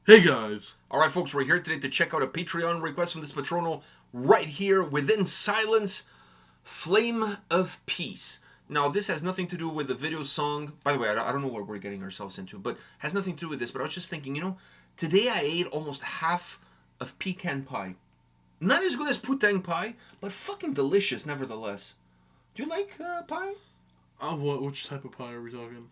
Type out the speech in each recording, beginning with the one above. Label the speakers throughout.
Speaker 1: Hey guys!
Speaker 2: Alright folks, we're here today to check out a Patreon request from this patrono right here within silence, Flame of Peace. Now this has nothing to do with the video song. By the way, I don't know what we're getting ourselves into, but has nothing to do with this. But I was just thinking, today I ate almost half of pecan pie. Not as good as putang pie, but fucking delicious nevertheless. Do you like pie?
Speaker 1: Which type of pie are we talking?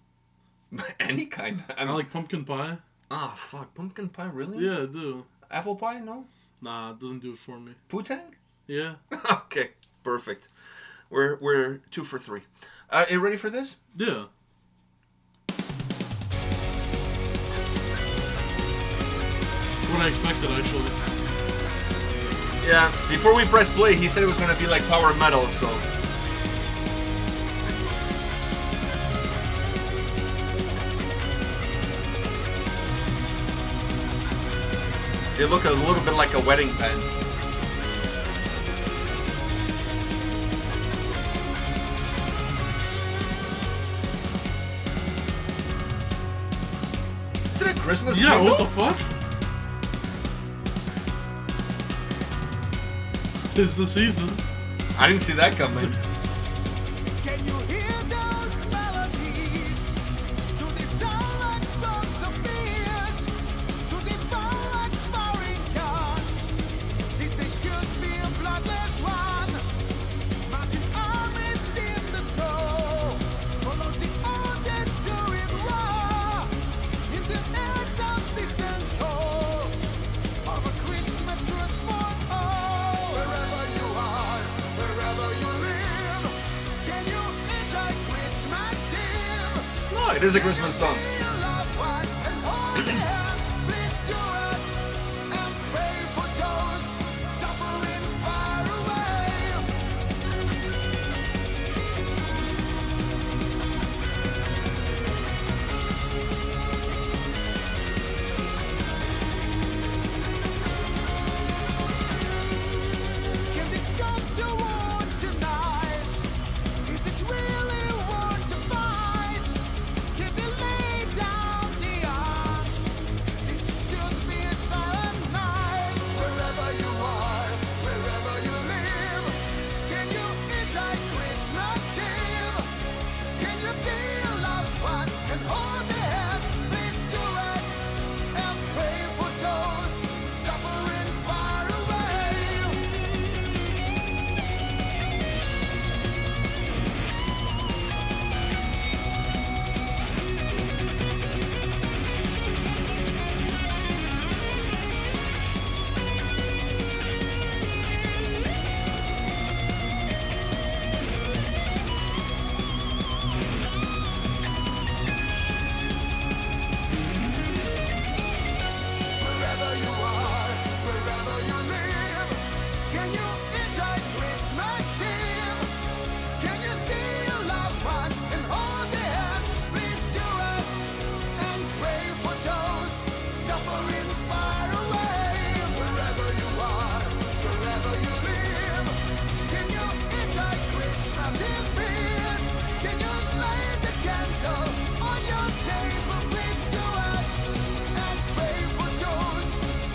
Speaker 2: Any kind.
Speaker 1: I like pumpkin pie.
Speaker 2: Ah, fuck. Pumpkin pie, really?
Speaker 1: Yeah, I do.
Speaker 2: Apple pie, no?
Speaker 1: Nah, it doesn't do it for me.
Speaker 2: Putang?
Speaker 1: Yeah.
Speaker 2: Okay, perfect. We're 2 for 3. You ready for this?
Speaker 1: Yeah. What I expected, actually.
Speaker 2: Yeah. Before we press play, he said it was going to be like power metal, so... They look a little bit like a wedding pen. Is that a Christmas
Speaker 1: Yeah,
Speaker 2: jingle?
Speaker 1: what the fuck? 'Tis the season.
Speaker 2: I didn't see that coming.
Speaker 3: Can you hear those melodies? Do they sound like songs of fears? Do they fall like firing guns? This should be a bloodless one. Marching armies in the snow. Follow the orders to it raw. Into airs of distant cold. Of a Christmas truce for all. Wherever you are, wherever you live. Can you enjoy Christmas Eve?
Speaker 2: No, it is a Christmas song.
Speaker 3: See your loved ones and hold their hands. Please do it and pray for those suffering far away. Can this come to war tonight? Is it really war to fight? Can they lay down the arms? This should be a silent night. Wherever you are, wherever you live, can you enjoy Christmas Eve? Can you see your loved ones and hold their hands? Please do it and pray for those suffering far away. Wherever you are, wherever you live, can you enjoy Christmas Eve? Can you see your loved ones and hold their hands? Please do it and pray for those suffering far away. Wherever you are, wherever you live, can you enjoy Christmas in peace? Can you light the candle on your table? Please do it and pray for those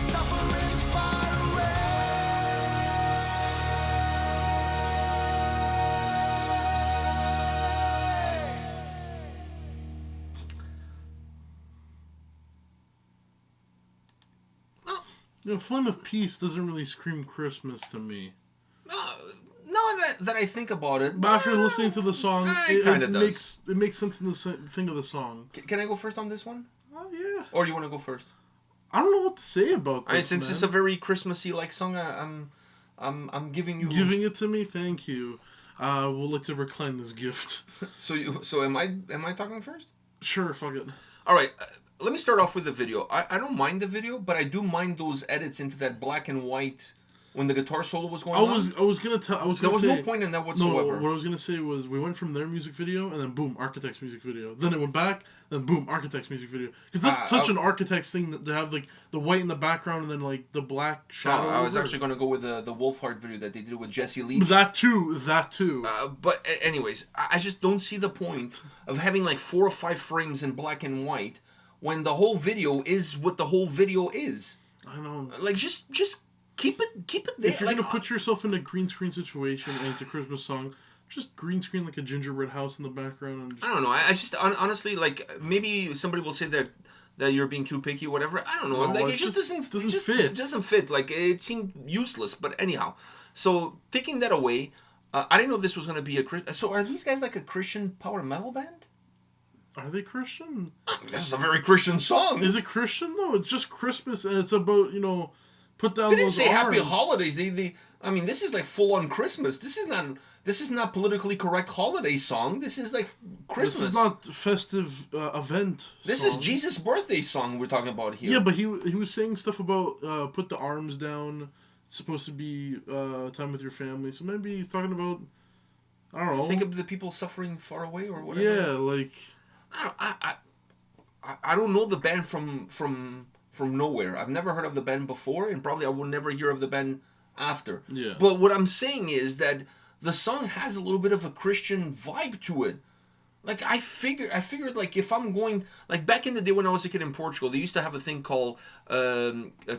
Speaker 3: suffering far away.
Speaker 1: Flame of Peace doesn't really scream Christmas to me.
Speaker 2: No, that I think about it.
Speaker 1: But after listening to the song,
Speaker 2: It kinda does.
Speaker 1: makes sense in the thing of the song.
Speaker 2: Can I go first on this one?
Speaker 1: Oh, yeah.
Speaker 2: Or you want to go first?
Speaker 1: I don't know what to say about this,
Speaker 2: Since
Speaker 1: man.
Speaker 2: it's a very Christmassy like song, I'm giving you.
Speaker 1: Giving it to me? Thank you. We'll like to recline this gift.
Speaker 2: So am I talking first?
Speaker 1: Sure, fuck it.
Speaker 2: All right. Let me start off with the video. I don't mind the video, but I do mind those edits into that black and white when the guitar solo was going on.
Speaker 1: I was gonna
Speaker 2: There was
Speaker 1: say,
Speaker 2: no point in that whatsoever.
Speaker 1: No, what I was gonna say was we went from their music video and then boom, Architect's music video. Then it went back, then boom, Architect's music video. Because that's such an Architect's thing to have like the white in the background and then like the black shadow.
Speaker 2: I was
Speaker 1: over
Speaker 2: actually going to go with the Wolfhard video that they did with Jesse Lee.
Speaker 1: That too.
Speaker 2: But anyways, I just don't see the point of having like 4 or 5 frames in black and white when the whole video is what the whole video is.
Speaker 1: I know.
Speaker 2: Like just keep it there.
Speaker 1: If you're
Speaker 2: like,
Speaker 1: gonna put yourself in a green screen situation and it's a Christmas song, just green screen like a gingerbread house in the background. And just...
Speaker 2: I don't know. I just honestly, like, maybe somebody will say that you're being too picky, or whatever. I don't know.
Speaker 1: No,
Speaker 2: like, it just doesn't
Speaker 1: fit.
Speaker 2: It doesn't fit. Like, it seemed useless. But anyhow, so taking that away, I didn't know this was gonna be a So are these guys like a Christian power metal band?
Speaker 1: Are they Christian?
Speaker 2: This is a very Christian song.
Speaker 1: Is it Christian though? It's just Christmas and it's about, put down
Speaker 2: They didn't
Speaker 1: those
Speaker 2: say
Speaker 1: arms.
Speaker 2: happy holidays. They I mean, this is like full on Christmas. This is not politically correct holiday song. This is like Christmas.
Speaker 1: This is not festive event.
Speaker 2: This
Speaker 1: song.
Speaker 2: is Jesus' birthday song we're talking about here.
Speaker 1: Yeah, but he was saying stuff about put the arms down. It's supposed to be time with your family. So maybe he's talking about, I don't know.
Speaker 2: Think of the people suffering far away or whatever.
Speaker 1: Yeah, like
Speaker 2: I don't know the band from nowhere. I've never heard of the band before, and probably I will never hear of the band after.
Speaker 1: Yeah.
Speaker 2: But what I'm saying is that the song has a little bit of a Christian vibe to it. Like I figured like if I'm going, like back in the day when I was a kid in Portugal, they used to have a thing called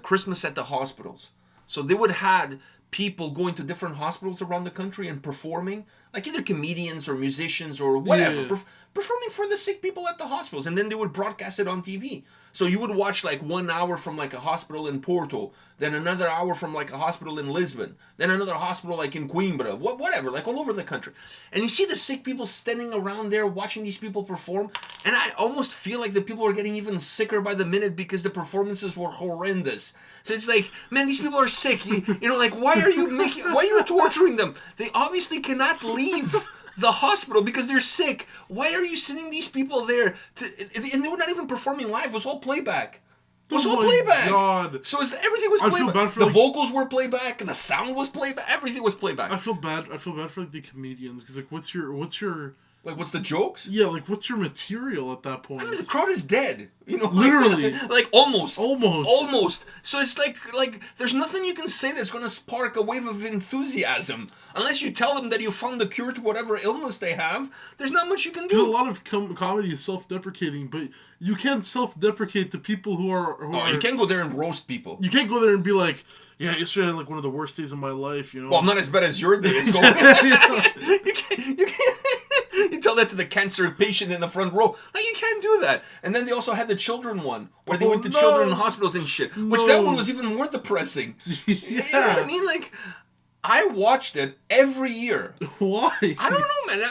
Speaker 2: Christmas at the hospitals. So they would had people going to different hospitals around the country and performing, like either comedians or musicians or whatever,
Speaker 1: Yeah.
Speaker 2: performing for the sick people at the hospitals, and then they would broadcast it on TV. So you would watch like 1 hour from like a hospital in Porto, then another hour from like a hospital in Lisbon, then another hospital like in Coimbra, whatever, like all over the country. And you see the sick people standing around there watching these people perform, and I almost feel like the people are getting even sicker by the minute because the performances were horrendous. So it's like, man, these people are sick. You know, like why are you torturing them? They obviously cannot leave the hospital because they're sick. Why are you sending these people there and they were not even performing live. It was all playback. It was
Speaker 1: Oh
Speaker 2: all
Speaker 1: my
Speaker 2: playback.
Speaker 1: God.
Speaker 2: So everything was
Speaker 1: I feel
Speaker 2: playback.
Speaker 1: bad for,
Speaker 2: The
Speaker 1: like-
Speaker 2: vocals were playback, the sound was playback, everything was playback.
Speaker 1: I feel bad for like the comedians because like what's your
Speaker 2: Like, what's the jokes?
Speaker 1: yeah, like what's your material at that point?
Speaker 2: I mean, the crowd is dead. You know,
Speaker 1: Literally.
Speaker 2: like almost.
Speaker 1: Almost.
Speaker 2: So it's like there's nothing you can say that's going to spark a wave of enthusiasm unless you tell them that you found the cure to whatever illness they have. There's not much you can
Speaker 1: Because a
Speaker 2: do.
Speaker 1: lot of comedy is self-deprecating, but you can't self-deprecate to people who are.
Speaker 2: You can't go there and roast people.
Speaker 1: You can't go there and be like, yeah, yesterday I had like one of the worst days of my life.
Speaker 2: Well, not as bad as your day is going. You can't. You tell that to the cancer patient in the front row. Like, you can't do that. And then they also had the children one, where they went to children in hospitals and shit. Which that one was even more depressing.
Speaker 1: Yeah.
Speaker 2: You know what I mean? Like, I watched it every year.
Speaker 1: Why?
Speaker 2: I don't know, man.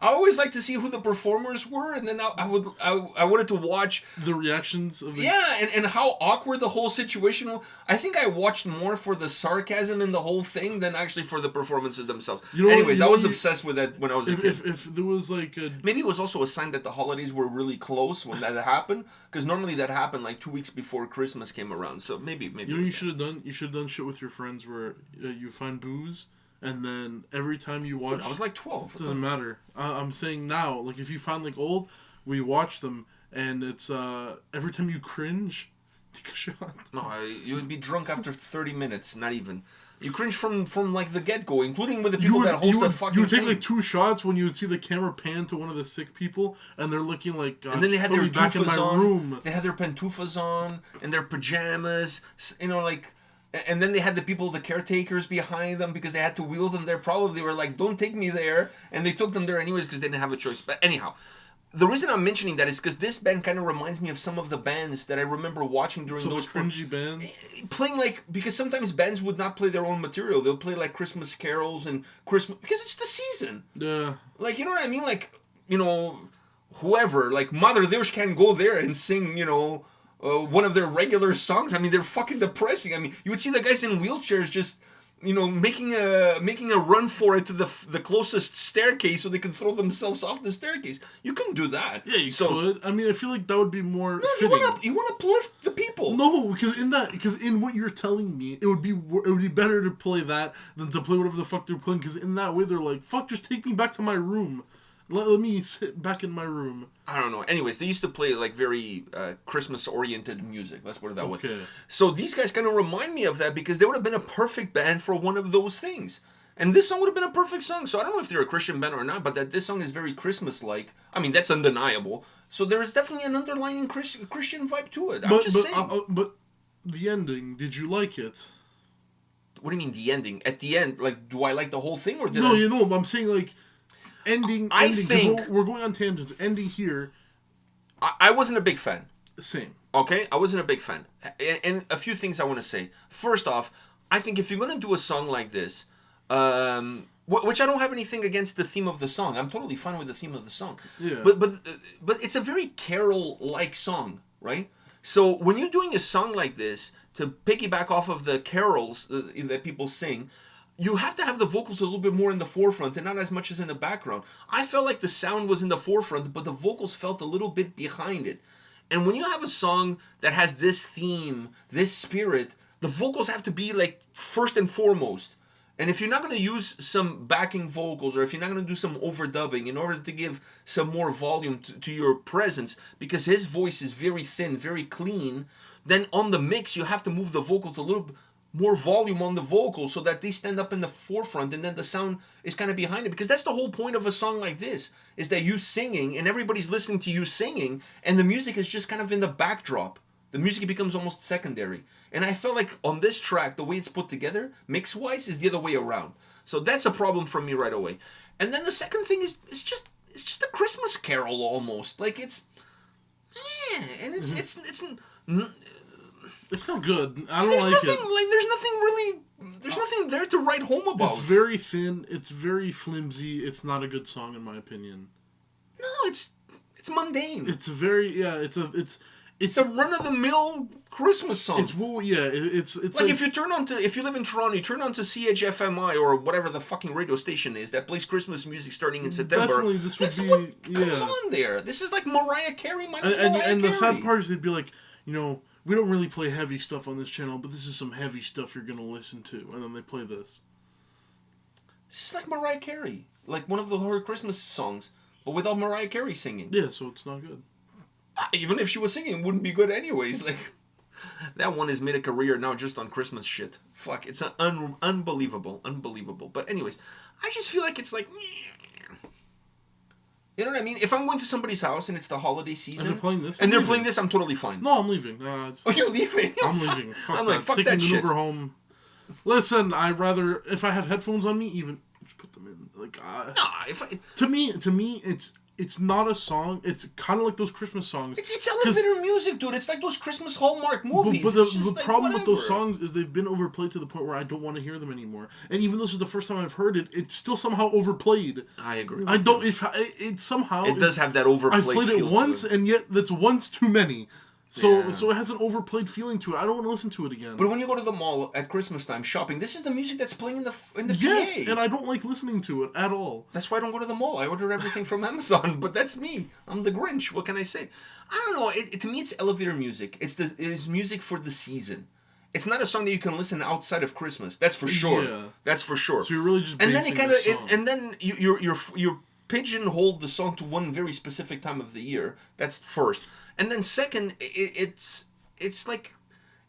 Speaker 2: I always like to see who the performers were, and then I wanted to watch.
Speaker 1: The reactions of the...
Speaker 2: Yeah, and how awkward the whole situation was. I think I watched more for the sarcasm in the whole thing than actually for the performances themselves. Anyways, I was obsessed with that when I was a kid.
Speaker 1: If there was like a...
Speaker 2: Maybe it was also a sign that the holidays were really close when that happened, because normally that happened like 2 weeks before Christmas came around. So maybe.
Speaker 1: You know
Speaker 2: it
Speaker 1: what
Speaker 2: was
Speaker 1: you
Speaker 2: that.
Speaker 1: should have done? You should have done shit with your friends where you find booze, and then every time you watch...
Speaker 2: I was like 12.
Speaker 1: Doesn't matter. I'm saying now, like if you find like old, we watch them, and it's every time you cringe, take a shot.
Speaker 2: No, you would be drunk after 30 minutes, not even. You cringe from like the get-go, including with the people that host the fucking
Speaker 1: you would take
Speaker 2: thing.
Speaker 1: like 2 shots when you would see the camera pan to one of the sick people, and they're looking like, God,
Speaker 2: And then they had
Speaker 1: put
Speaker 2: their
Speaker 1: me back in my
Speaker 2: tufas on.
Speaker 1: room.
Speaker 2: They had their pantufas on and their pajamas. You know, like, and then they had the people, the caretakers behind them because they had to wheel them there. Probably they were like, "Don't take me there," and they took them there anyways because they didn't have a choice. But anyhow, the reason I'm mentioning that is because this band kind of reminds me of some of the bands that I remember watching during
Speaker 1: Some
Speaker 2: those
Speaker 1: cringy bands.
Speaker 2: playing like, because sometimes bands would not play their own material. They'll play like Christmas carols and Christmas because it's the season.
Speaker 1: Yeah.
Speaker 2: Like, you know what I mean? Like, you know, whoever, like Mother Deus can go there and sing, you know, one of their regular songs. I mean, they're fucking depressing. I mean, you would see the guys in wheelchairs just, you know, making a run for it to the closest staircase so they can throw themselves off the staircase. You couldn't do that.
Speaker 1: Yeah, you could. I mean, I feel like that would be more
Speaker 2: No,
Speaker 1: fitting.
Speaker 2: you want to uplift the people.
Speaker 1: No, because in what you're telling me, it would be better to play that than to play whatever the fuck they're playing. Because in that way, they're like, "Fuck, just take me back to my room. Let me sit back in my room."
Speaker 2: I don't know. Anyways, they used to play like very Christmas-oriented music. Let's put it that way.
Speaker 1: Okay.
Speaker 2: So these guys kind of remind me of that because they would have been a perfect band for one of those things. And this song would have been a perfect song. So I don't know if they're a Christian band or not, but that this song is very Christmas-like. I mean, that's undeniable. So there is definitely an underlying Christian vibe to it. I'm just saying.
Speaker 1: But the ending, did you like it?
Speaker 2: What do you mean the ending? At the end, like, do I like the whole thing or did
Speaker 1: No, you know, I'm saying like ending.
Speaker 2: I
Speaker 1: ending, 'cause
Speaker 2: think-
Speaker 1: we're going on tangents. Ending here,
Speaker 2: I wasn't a big fan.
Speaker 1: same.
Speaker 2: Okay, I wasn't a big fan. And a few things I want to say. First off, I think if you're gonna do a song like this, which I don't have anything against the theme of the song. I'm totally fine with the theme of the song.
Speaker 1: Yeah.
Speaker 2: But it's a very carol-like song, right? So when you're doing a song like this to piggyback off of the carols that people sing, you have to have the vocals a little bit more in the forefront and not as much as in the background. I felt like the sound was in the forefront, but the vocals felt a little bit behind it. And when you have a song that has this theme, this spirit, the vocals have to be like first and foremost. And if you're not going to use some backing vocals or if you're not going to do some overdubbing in order to give some more volume to your presence, because his voice is very thin, very clean, then on the mix you have to move the vocals a little bit more volume on the vocals so that they stand up in the forefront and then the sound is kind of behind it. Because that's the whole point of a song like this, is that you singing and everybody's listening to you singing and the music is just kind of in the backdrop. The music becomes almost secondary. And I felt like on this track, the way it's put together, mix-wise, is the other way around. So that's a problem for me right away. And then the second thing is it's just a Christmas carol almost. Like it's and
Speaker 1: It's not good. I don't
Speaker 2: there's
Speaker 1: like
Speaker 2: nothing
Speaker 1: it.
Speaker 2: there's nothing there to write home about.
Speaker 1: It's very thin. It's very flimsy. It's not a good song in my opinion.
Speaker 2: No, it's mundane.
Speaker 1: It's very
Speaker 2: It's a run-of-the-mill Christmas song.
Speaker 1: It's
Speaker 2: like if you live in Toronto, you turn on to CHFMI or whatever the fucking radio station is that plays Christmas music starting in September.
Speaker 1: Definitely, this would
Speaker 2: That's
Speaker 1: be
Speaker 2: what comes
Speaker 1: yeah.
Speaker 2: on there. This is like Mariah Carey minus Mariah
Speaker 1: And
Speaker 2: Carey.
Speaker 1: the sad part is they'd be like, you know, we don't really play heavy stuff on this channel, but this is some heavy stuff you're gonna listen to, and then they play this.
Speaker 2: This is like Mariah Carey, like one of her Christmas songs, but without Mariah Carey singing.
Speaker 1: Yeah, so it's not good.
Speaker 2: Even if she was singing, it wouldn't be good anyways. Like that one has made a career now just on Christmas shit. Fuck, it's unbelievable. But anyways, I just feel like it's like, you know what I mean? If I'm going to somebody's house and it's the holiday season,
Speaker 1: they're playing this,
Speaker 2: I'm totally fine.
Speaker 1: No, I'm leaving.
Speaker 2: Oh, you're leaving?
Speaker 1: I'm leaving. Fuck
Speaker 2: I'm
Speaker 1: that.
Speaker 2: like, fuck
Speaker 1: Taking
Speaker 2: that
Speaker 1: an
Speaker 2: shit.
Speaker 1: Uber home. Listen, I'd rather if I have headphones on me, even just put them in. Like, to me, it's not a song. It's kind of like those Christmas songs.
Speaker 2: It's elevator music, dude. It's like those Christmas Hallmark movies.
Speaker 1: But the
Speaker 2: like,
Speaker 1: problem with those
Speaker 2: whatever.
Speaker 1: songs is they've been overplayed to the point where I don't want to hear them anymore. And even though this is the first time I've heard it, it's still somehow overplayed.
Speaker 2: I agree.
Speaker 1: I don't. If it somehow
Speaker 2: it does have that overplayed.
Speaker 1: I played it
Speaker 2: feel
Speaker 1: once,
Speaker 2: to it.
Speaker 1: and yet that's once too many. So
Speaker 2: Yeah.
Speaker 1: so it has an overplayed feeling to it. I don't want to listen to it again.
Speaker 2: But when you go to the mall at Christmas time shopping, this is the music that's playing in the
Speaker 1: yes,
Speaker 2: PA.
Speaker 1: and I don't like listening to it at all.
Speaker 2: That's why I don't go to the mall. I order everything from Amazon. But that's me. I'm the Grinch. What can I say? I don't know. To me, it's elevator music. It is music for the season. It's not a song that you can listen outside of Christmas. That's for sure.
Speaker 1: Yeah.
Speaker 2: That's for sure.
Speaker 1: So you're really just
Speaker 2: and then
Speaker 1: basing
Speaker 2: it kind
Speaker 1: the
Speaker 2: of
Speaker 1: song.
Speaker 2: and then you pigeonhole the song to one very specific time of the year. That's first. And then second, it's like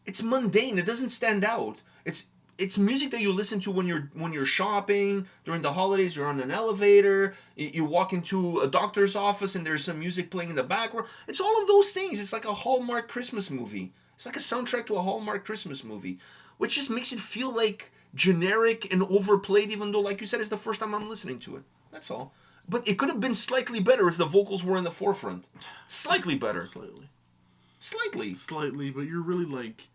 Speaker 2: it's mundane. It doesn't stand out. It's music that you listen to when you're shopping during the holidays. You're on an elevator. You walk into a doctor's office and there's some music playing in the background. It's all of those things. It's like a Hallmark Christmas movie. It's like a soundtrack to a Hallmark Christmas movie, which just makes it feel like generic and overplayed. Even though, like you said, it's the first time I'm listening to it. That's all. But it could have been slightly better if the vocals were in the forefront. Slightly better.
Speaker 1: Slightly, but you're really like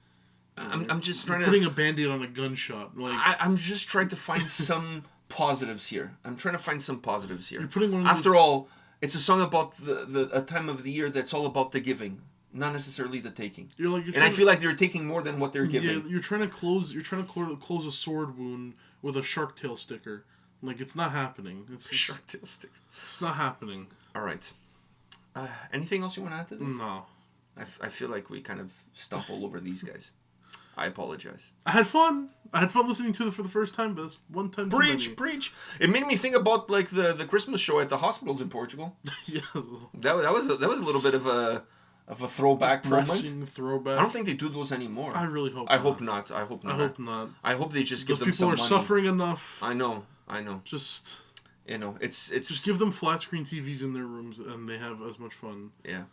Speaker 2: I'm just trying
Speaker 1: putting
Speaker 2: to
Speaker 1: a Band-Aid on a gunshot. Like
Speaker 2: I'm just trying to find some positives here. You're
Speaker 1: putting one of
Speaker 2: After
Speaker 1: those-
Speaker 2: all, it's a song about a time of the year that's all about the giving, not necessarily the taking. And I feel like they're taking more than what they're giving.
Speaker 1: Yeah, you're trying to close a sword wound with a shark tail sticker. Like it's not happening.
Speaker 2: Shark tail sticker.
Speaker 1: It's not happening.
Speaker 2: All right. Anything else you want to add to this?
Speaker 1: No.
Speaker 2: I feel like we kind of stomp all over these guys. I apologize.
Speaker 1: I had fun listening to it for the first time, but it's one time too many.
Speaker 2: Preach. It made me think about like the Christmas show at the hospitals in Portugal.
Speaker 1: Yeah.
Speaker 2: That was a little bit of a of a throwback moment.
Speaker 1: Depressing throwback.
Speaker 2: I don't think they do those anymore.
Speaker 1: I really hope.
Speaker 2: I hope not. I hope not.
Speaker 1: I hope not.
Speaker 2: I hope they just
Speaker 1: Those
Speaker 2: give them some
Speaker 1: people are
Speaker 2: money.
Speaker 1: suffering enough.
Speaker 2: I know.
Speaker 1: Just
Speaker 2: It's
Speaker 1: just give them flat screen TVs in their rooms, and they have as much fun
Speaker 2: yeah.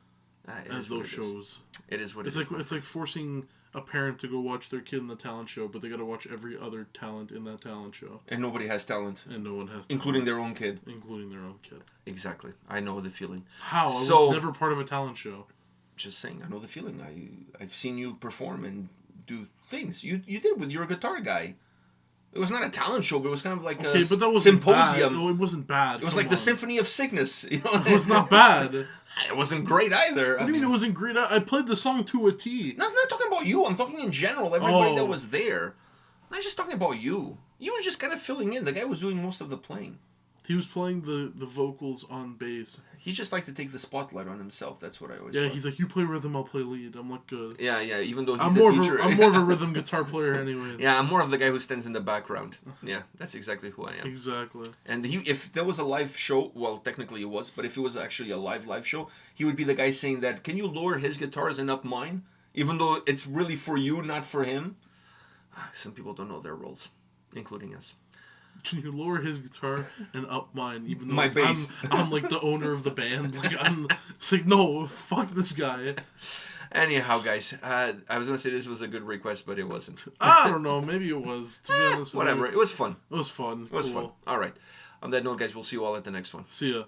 Speaker 2: It
Speaker 1: as
Speaker 2: is what
Speaker 1: those shows.
Speaker 2: It is what
Speaker 1: It's
Speaker 2: it is.
Speaker 1: like it's like forcing a parent to go watch their kid in the talent show, but they got to watch every other talent in that talent show,
Speaker 2: And nobody has talent,
Speaker 1: and no one has,
Speaker 2: including
Speaker 1: talent,
Speaker 2: their own kid.
Speaker 1: including their own kid.
Speaker 2: Exactly. I know the feeling.
Speaker 1: How? I
Speaker 2: So-
Speaker 1: was never part of a talent show.
Speaker 2: Just saying, I know the feeling. I've seen you perform and do things. You did with your guitar guy. It was not a talent show, but it was kind of like
Speaker 1: Okay,
Speaker 2: a
Speaker 1: but that was
Speaker 2: symposium.
Speaker 1: No, it wasn't bad.
Speaker 2: It was
Speaker 1: Come
Speaker 2: like the
Speaker 1: on.
Speaker 2: Symphony of Sickness. You know?
Speaker 1: It was not bad. What
Speaker 2: It wasn't great either.
Speaker 1: do you mean it wasn't great? I played the song to a T.
Speaker 2: I'm not talking about you. I'm talking in general. Everybody that
Speaker 1: Oh.
Speaker 2: was there. I'm not just talking about you. You were just kind of filling in. The guy was doing most of the playing.
Speaker 1: He was playing the vocals on bass.
Speaker 2: He just liked to take the spotlight on himself. That's what I always
Speaker 1: Yeah,
Speaker 2: thought.
Speaker 1: he's like, you play rhythm, I'll play lead. I'm like, good.
Speaker 2: Yeah. Even though he's
Speaker 1: I'm
Speaker 2: the
Speaker 1: more
Speaker 2: teacher.
Speaker 1: of a rhythm guitar player, anyways.
Speaker 2: Yeah, I'm more of the guy who stands in the background. Yeah, that's exactly who I am.
Speaker 1: Exactly.
Speaker 2: And if there was a live show, well, technically it was, but if it was actually a live show, he would be the guy saying that, can you lower his guitars and up mine? Even though it's really for you, not for him. Some people don't know their roles, including us.
Speaker 1: Can you lower his guitar and up mine? Even though
Speaker 2: My
Speaker 1: like,
Speaker 2: bass.
Speaker 1: I'm like the owner of the band. Like it's like, no, fuck this guy.
Speaker 2: Anyhow, guys, I was going to say this was a good request, but it wasn't.
Speaker 1: I don't know. Maybe it was. To be honest with
Speaker 2: Whatever.
Speaker 1: you.
Speaker 2: It was fun.
Speaker 1: It was fun.
Speaker 2: It was
Speaker 1: Cool.
Speaker 2: fun. All right. On that note, guys, we'll see you all at the next one.
Speaker 1: See ya.